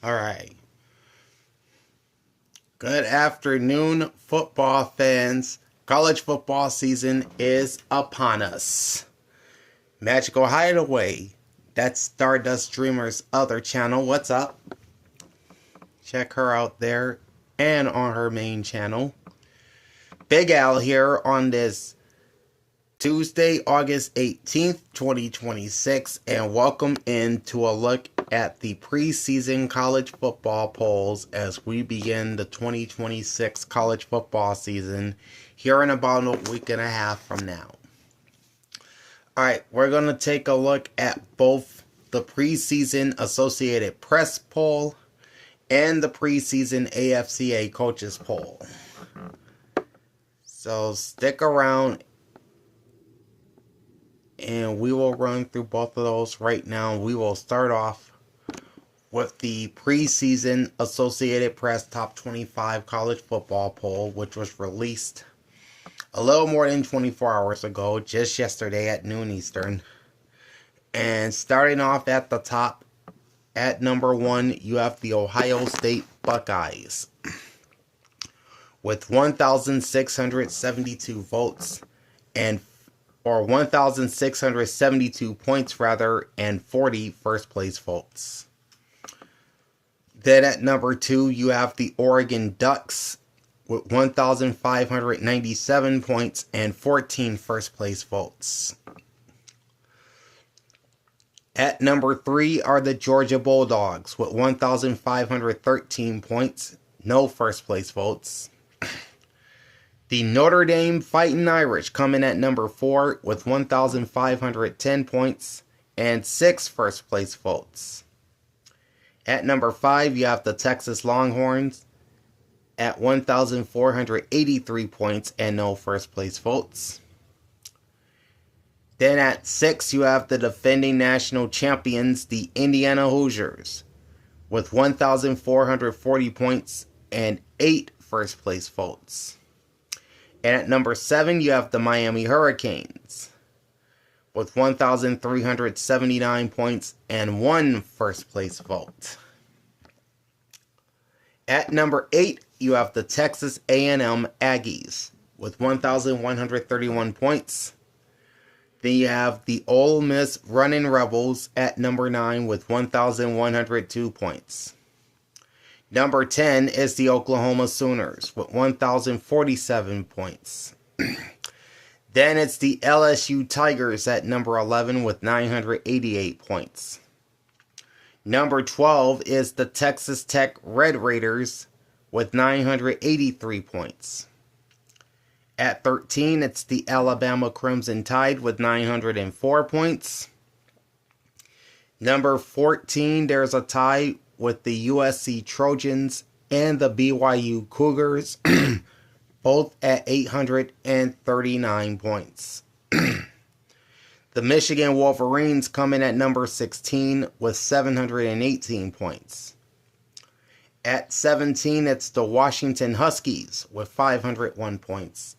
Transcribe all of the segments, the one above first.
All right. Good afternoon, football fans. College football season is upon us. Magical Hideaway. That's Stardust Dreamer's other channel. What's up? Check her out there and on her main channel. Big Al here on this Tuesday, August 18th, 2026, and welcome into a look at the preseason college football polls as we begin the 2026 college football season here in about a week and a half from now. Alright, we're going to take a look at both the preseason Associated Press poll and the preseason AFCA coaches poll. So stick around and we will run through both of those right now. We will start off with the preseason Associated Press Top 25 College Football Poll, which was released a little more than 24 hours ago, just yesterday at noon Eastern. And starting off at the top, at number 1, you have the Ohio State Buckeyes with 1,672 votes or 1,672 points and 40 first place votes. Then at number 2, you have the Oregon Ducks with 1,597 points and 14 first place votes. At number 3 are the Georgia Bulldogs with 1,513 points, no first place votes. The Notre Dame Fighting Irish coming at number 4 with 1,510 points and 6 first place votes. At number 5, you have the Texas Longhorns at 1,483 points and no first place votes. Then at 6, you have the defending national champions, the Indiana Hoosiers, with 1,440 points and 8 first place votes. And at number 7, you have the Miami Hurricanes with 1,379 points and 1 first place vote. At number 8, you have the Texas A&M Aggies with 1,131 points. Then you have the Ole Miss Running Rebels at number 9 with 1,102 points. Number 10 is the Oklahoma Sooners with 1,047 points. Then it's the LSU Tigers at number 11 with 988 points. Number 12 is the Texas Tech Red Raiders with 983 points. At 13, it's the Alabama Crimson Tide with 904 points. Number 14, there's a tie with the USC Trojans and the BYU Cougars, both at 839 points. The Michigan Wolverines come in at number 16 with 718 points. At 17, it's the Washington Huskies with 501 points,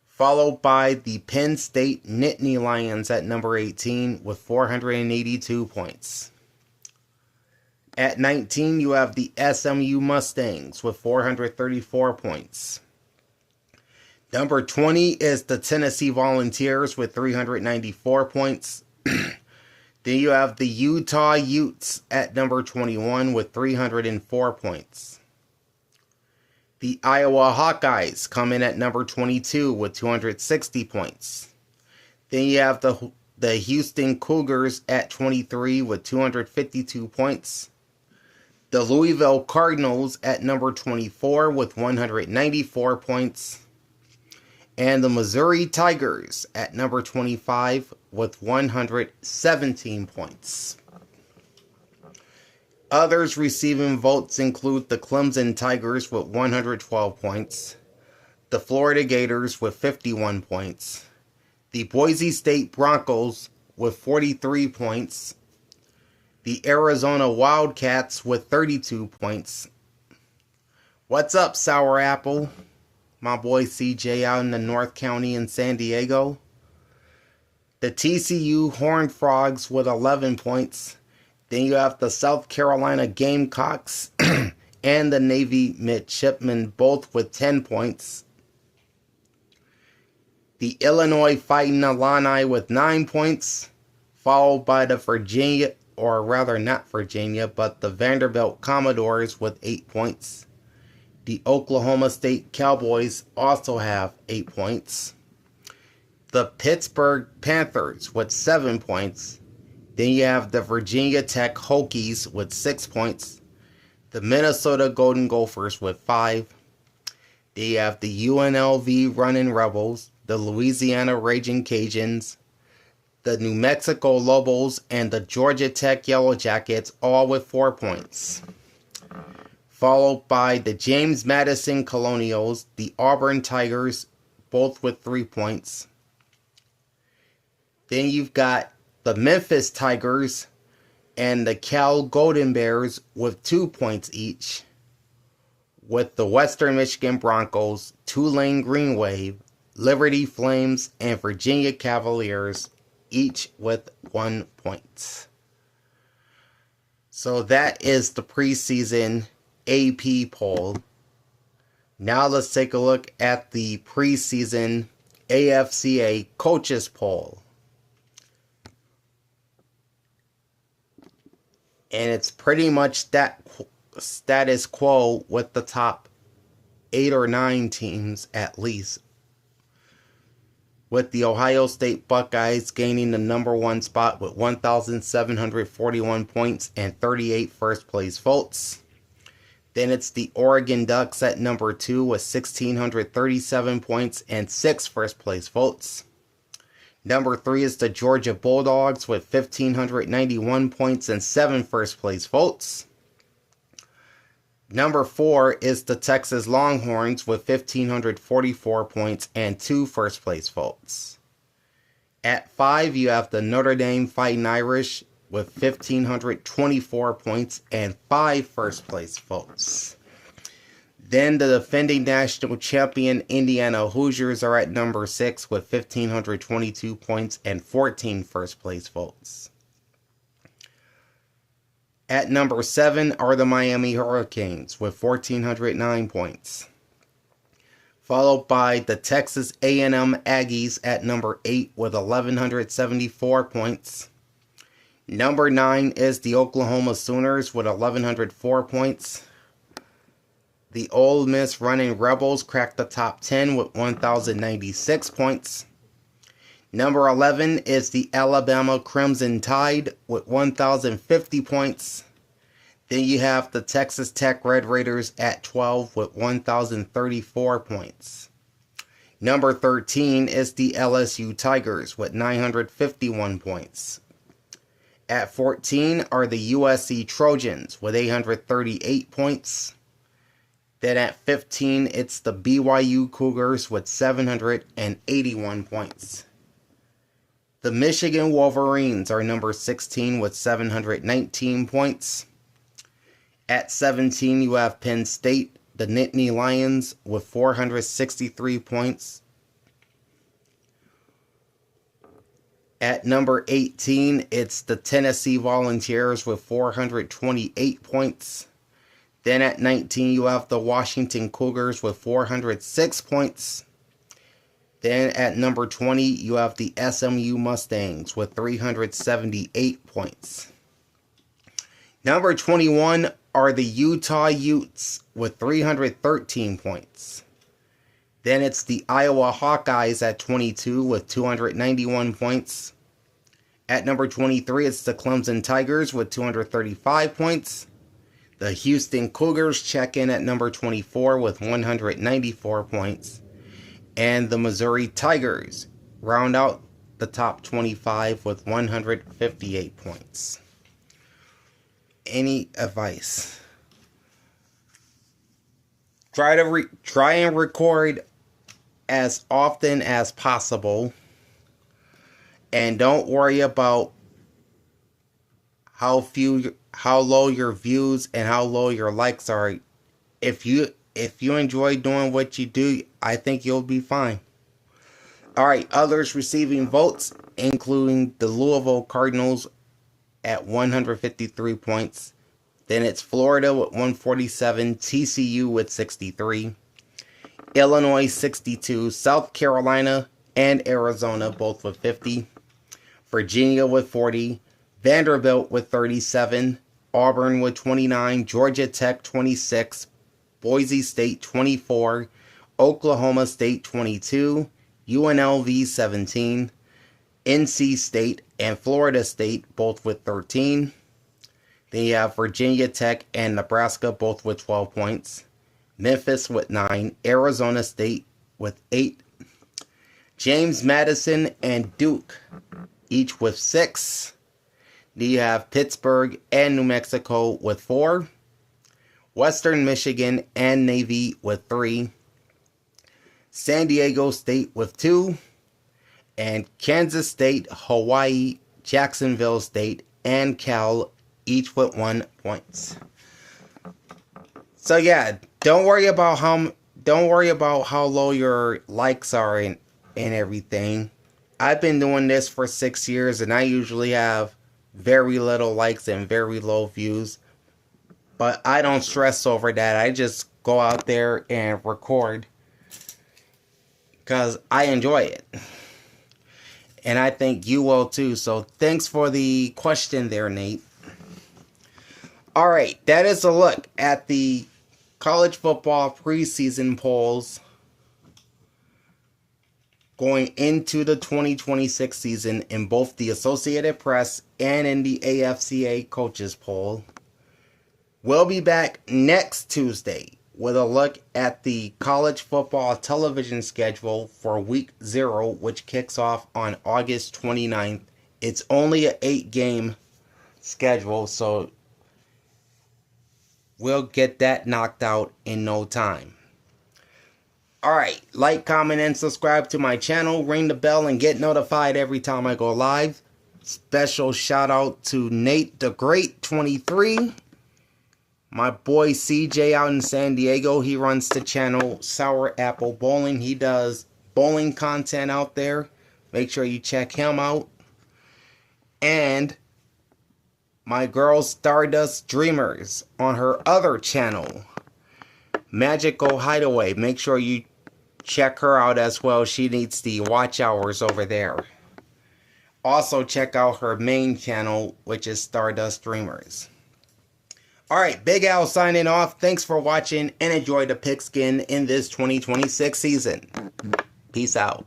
followed by the Penn State Nittany Lions at number 18 with 482 points. At 19, you have the SMU Mustangs with 434 points. Number 20 is the Tennessee Volunteers with 394 points. Then you have the Utah Utes at number 21 with 304 points. The Iowa Hawkeyes come in at number 22 with 260 points. Then you have the Houston Cougars at 23 with 252 points. The Louisville Cardinals at number 24 with 194 points. And the Missouri Tigers at number 25 with 117 points. Others receiving votes include the Clemson Tigers with 112 points, the Florida Gators with 51 points, the Boise State Broncos with 43 points, the Arizona Wildcats with 32 points. What's up, Sour Apple? My boy CJ out in the North County in San Diego. The TCU Horned Frogs with 11 points. Then you have the South Carolina Gamecocks and the Navy Midshipmen, both with 10 points. The Illinois Fighting Illini with 9 points, followed by the Virginia, or rather not Virginia, but the Vanderbilt Commodores with 8 points. The Oklahoma State Cowboys also have 8 points. The Pittsburgh Panthers with 7 points. Then you have the Virginia Tech Hokies with 6 points. The Minnesota Golden Gophers with 5. Then you have the UNLV Running Rebels, the Louisiana Raging Cajuns, the New Mexico Lobos, and the Georgia Tech Yellow Jackets, all with 4 points. Followed by the James Madison Colonials, the Auburn Tigers, both with 3 points. Then you've got the Memphis Tigers and the Cal Golden Bears with 2 points each, with the Western Michigan Broncos, Tulane Green Wave, Liberty Flames, and Virginia Cavaliers, each with 1 point. So that is the preseason AP poll. Now let's take a look at the preseason AFCA coaches poll. And it's pretty much that status quo with the top 8 or 9 teams at least, with the Ohio State Buckeyes gaining the number 1 spot with 1,741 points and 38 first place votes. Then it's the Oregon Ducks at number 2 with 1,637 points and 6 first place votes. Number 3 is the Georgia Bulldogs with 1,591 points and 7 first place votes. Number 4 is the Texas Longhorns with 1,544 points and 2 first place votes. At 5, you have the Notre Dame Fighting Irish with 1,524 points and 5 first place votes. Then the defending national champion Indiana Hoosiers are at number 6 with 1,522 points and 14 first place votes. At number 7 are the Miami Hurricanes with 1,409 points. Followed by the Texas A&M Aggies at number 8 with 1,174 points. Number 9 is the Oklahoma Sooners with 1,104 points. The Ole Miss Running Rebels cracked the top 10 with 1,096 points. Number 11 is the Alabama Crimson Tide with 1,050 points. Then you have the Texas Tech Red Raiders at 12 with 1,034 points. Number 13 is the LSU Tigers with 951 points. At 14 are the USC Trojans with 838 points. Then at 15, it's the BYU Cougars with 781 points. The Michigan Wolverines are number 16 with 719 points. At 17, you have Penn State, the Nittany Lions, with 463 points. At number 18, it's the Tennessee Volunteers with 428 points. Then at 19, you have the Washington Cougars with 406 points. Then at number 20, you have the SMU Mustangs with 378 points. Number 21 are the Utah Utes with 313 points. Then it's the Iowa Hawkeyes at 22 with 291 points. At number 23, it's the Clemson Tigers with 235 points. The Houston Cougars check in at number 24 with 194 points. And the Missouri Tigers round out the top 25 with 158 points. Any advice? Try and record as often as possible. And don't worry about how low your views and how low your likes are. If you enjoy doing what you do, I think you'll be fine. Alright, others receiving votes, including the Louisville Cardinals, at 153 points. Then it's Florida with 147, TCU with 63, Illinois 62, South Carolina and Arizona both with 50, Virginia with 40, Vanderbilt with 37, Auburn with 29, Georgia Tech 26, Boise State 24, Oklahoma State 22, UNLV 17, NC State and Florida State both with 13. Then you have Virginia Tech and Nebraska both with 12 points. Memphis with 9. Arizona State with 8. James Madison and Duke each with 6. Then you have Pittsburgh and New Mexico with 4. Western Michigan and Navy with 3. San Diego State with 2. And Kansas State, Hawaii, Jacksonville State, and Cal each with 1 point. So yeah, don't worry about how low your likes are and everything. I've been doing this for 6 years and I usually have very little likes and very low views. But I don't stress over that. I just go out there and record because I enjoy it. And I think you will too. So thanks for the question there, Nate. Alright, that is a look at the college football preseason polls going into the 2026 season in both the Associated Press and in the AFCA coaches poll. We'll be back next Tuesday with a look at the college football television schedule for week 0, which kicks off on August 29th. It's only an 8-game schedule, so we'll get that knocked out in no time. Alright, like, comment, and subscribe to my channel. Ring the bell and get notified every time I go live. Special shout out to Nate the Great 23. My boy CJ out in San Diego, he runs the channel Sour Apple Bowling. He does bowling content out there. Make sure you check him out. And my girl Stardust Dreamers on her other channel, Magical Hideaway. Make sure you check her out as well. She needs the watch hours over there. Also check out her main channel, which is Stardust Dreamers. Alright, Big Al signing off. Thanks for watching and enjoy the pigskin in this 2026 season. Peace out.